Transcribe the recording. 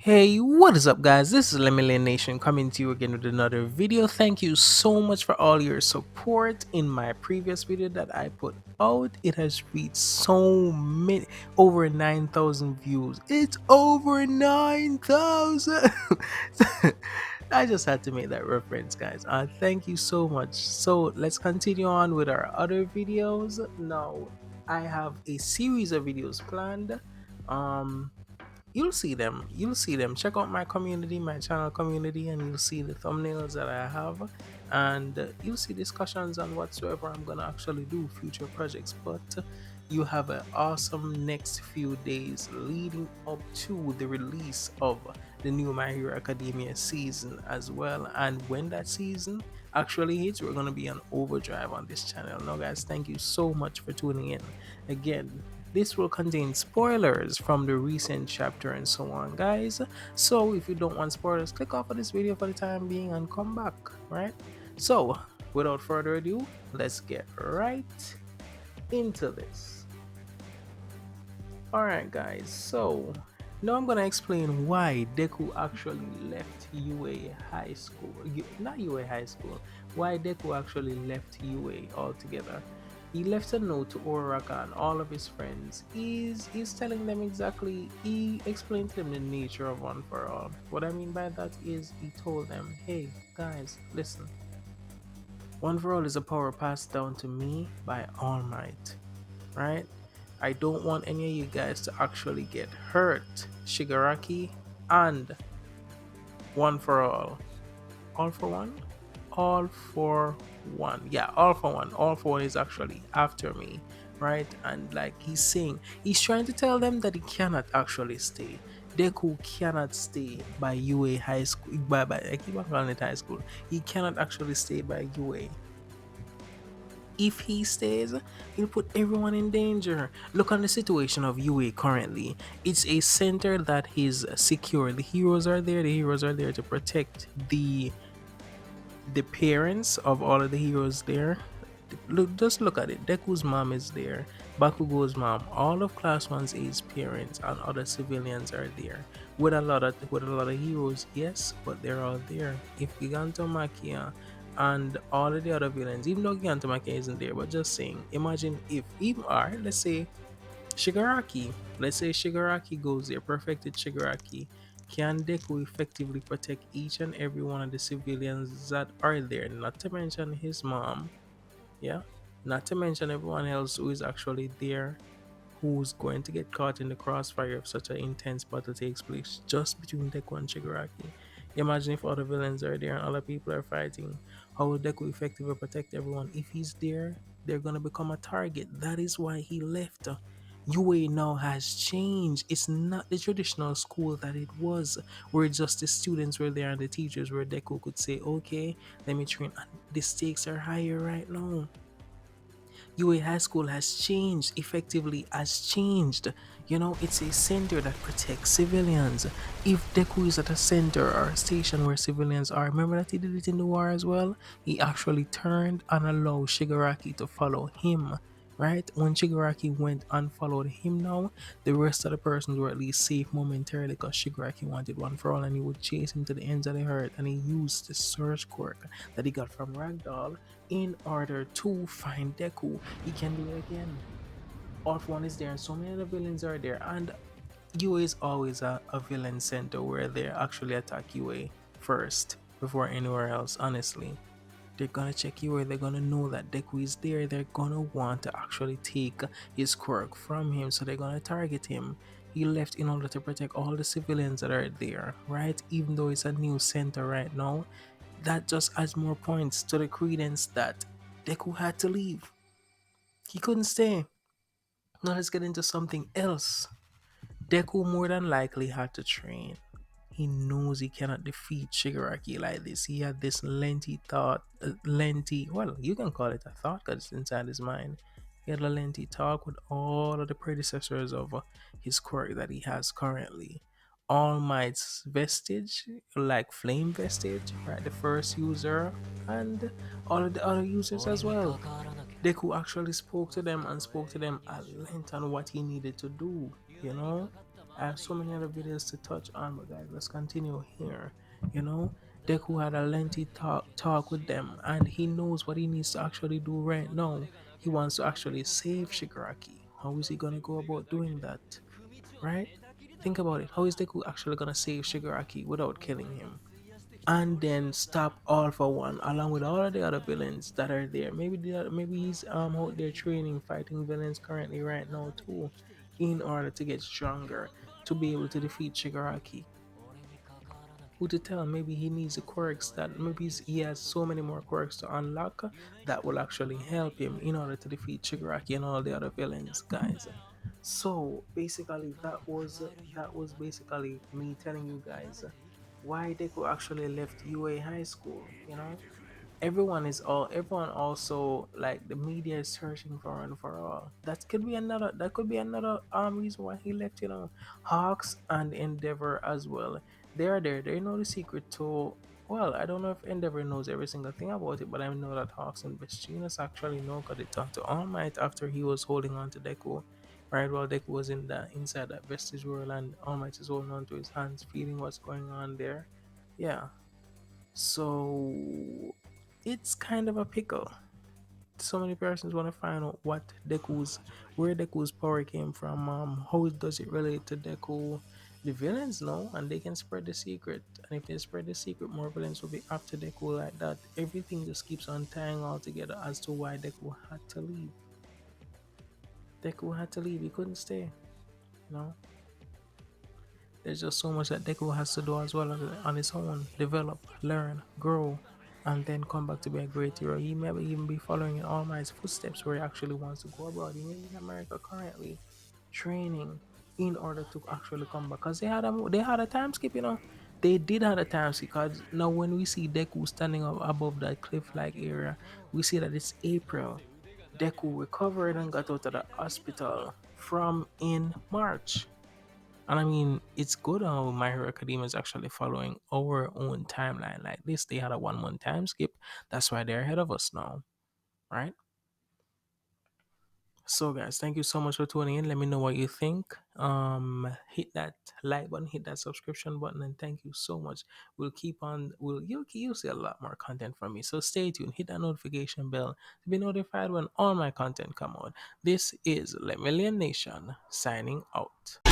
Hey, what is up, guys? This is Lemillion Nation coming to you again with another video. Thank you so much for all your support in my previous video that I put out. It has reached so many, over 9,000 views. It's over 9,000. I just had to make that reference, guys. Thank you so much. So let's continue on with our other videos. Now, I have a series of videos planned. Um, you'll see them. Check out my community, my channel community, and you'll see the thumbnails that I have, and you'll see discussions on whatsoever I'm gonna actually do, future projects. But you have an awesome next few days leading up to the release of the new My Hero Academia season as well. And when that season actually hits, we're gonna be on overdrive on this channel. Now, guys, thank you so much for tuning in again. This will contain spoilers from the recent chapter and so on, guys. So if you don't want spoilers, click off of this video for the time being and come back, right? So without further ado, let's get right into this. Alright, guys, so now I'm gonna explain why Deku actually left UA High School. Not UA High School. Why Deku actually left UA altogether. He left a note to Uraraka and all of his friends. He's telling them exactly, he explained to them the nature of One for All. What I mean by that is he told them, hey guys, listen. One for All is a power passed down to me by All Might, right? I don't want any of you guys to actually get hurt. Shigaraki and One for All. All for One? All for One. Yeah, All for One. All for One is actually after me, right? And like he's saying, he's trying to tell them that he cannot actually stay. Deku cannot stay by UA High School. By I keep on calling it high school. He cannot actually stay by UA. If he stays, he'll put everyone in danger. Look on the situation of UA currently. It's a center that is secure. The heroes are there. The heroes are there to protect the parents of all of the heroes there. Look, just look at it. Deku's mom is there. Bakugo's mom. All of Class 1's A's parents and other civilians are there. With a lot of heroes, yes, but they're all there. If Gigantomachia and all of the other villains, even though Gigantomachia isn't there, but just saying, imagine if even are let's say Shigaraki. Let's say Shigaraki goes there, perfected Shigaraki. Can Deku effectively protect each and every one of the civilians that are there? Not to mention his mom, yeah? Not to mention everyone else who is actually there, who's going to get caught in the crossfire if such an intense battle takes place just between Deku and Shigaraki. Imagine if other villains are there and other people are fighting. How will Deku effectively protect everyone? If he's there, they're gonna become a target. That is why he left. UA now has changed. It's not the traditional school that it was, where just the students were there and the teachers where Deku could say, okay, let me train. And the stakes are higher right now. UA High School has changed, effectively has changed. It's a center that protects civilians. If Deku is at a center or a station where civilians are, remember that he did it in the war as well? He actually turned and allowed Shigaraki to follow him. Right? When Shigaraki went and followed him now, the rest of the persons were at least safe momentarily because Shigaraki wanted One for All and he would chase him to the ends of the earth, and he used the search quirk that he got from Ragdoll in order to find Deku. He can do it again. All for One is there and so many other villains are there, and UA is always a villain center where they actually attack UA first before anywhere else. Honestly, they're gonna check UA, they're gonna know that Deku is there, they're gonna want to actually take his quirk from him, so they're gonna target him. He left in order to protect all the civilians that are there, right? Even though it's a new center right now, that just adds more points to the credence that Deku had to leave. He couldn't stay. Now let's get into something else. Deku more than likely had to train. He knows he cannot defeat Shigaraki like this. He had this well, you can call it a thought because it's inside his mind. He had a lengthy talk with all of the predecessors of his quirk that he has currently. All Might's vestige, like Flame Vestige, right? The first user, and all of the other users as well. Deku actually spoke to them and spoke to them at length on what he needed to do, you know? I have so many other videos to touch on, but guys, let's continue here. You know, Deku had a lengthy talk with them, and he knows what he needs to actually do right now. He wants to actually save Shigaraki. How is he gonna go about doing that? Right? Think about it. How is Deku actually gonna save Shigaraki without killing him? And then stop All for One along with all of the other villains that are there. Maybe he's out there training, fighting villains currently right now too, in order to get stronger to be able to defeat Shigaraki. Who to tell? Maybe he needs the quirks that he has so many more quirks to unlock that will actually help him in order to defeat Shigaraki and all the other villains, guys. So basically, that was basically me telling you guys why Deku actually left UA High School. Everyone also, like, the media is searching for and for all. That could be another reason why he left. Hawks and Endeavor as well. They are there. They know the secret to. Well, I don't know if Endeavor knows every single thing about it, but I know that Hawks and Bestinus actually know, because they talked to All Might after he was holding on to Deku. Right, while Deku was inside that vestige world, and All Might is holding on to his hands, feeling what's going on there. Yeah. So it's kind of a pickle. So many persons want to find out where Deku's power came from. How does it relate to Deku? The villains know, and they can spread the secret. And if they spread the secret, more villains will be after Deku like that. Everything just keeps on tying all together as to why Deku had to leave. Deku had to leave. He couldn't stay. You know, there's just so much that Deku has to do as well on his own. Develop, learn, grow, and then come back to be a great hero. He may even be following in All Might's footsteps where he actually wants to go abroad. He may be in America currently, training in order to actually come back. Because they had a time skip. They did have a time skip, because now when we see Deku standing up above that cliff-like area, we see that it's April. Deku recovered and got out of the hospital from in March. And I mean, it's good how My Hero Academia is actually following our own timeline like this. They had a 1 month time skip. That's why they're ahead of us now, right? So, guys, thank you so much for tuning in. Let me know what you think. Hit that like button, hit that subscription button, and thank you so much. We'll keep on. You'll see a lot more content from me. So stay tuned. Hit that notification bell to be notified when all my content come out. This is Lemillion Nation signing out.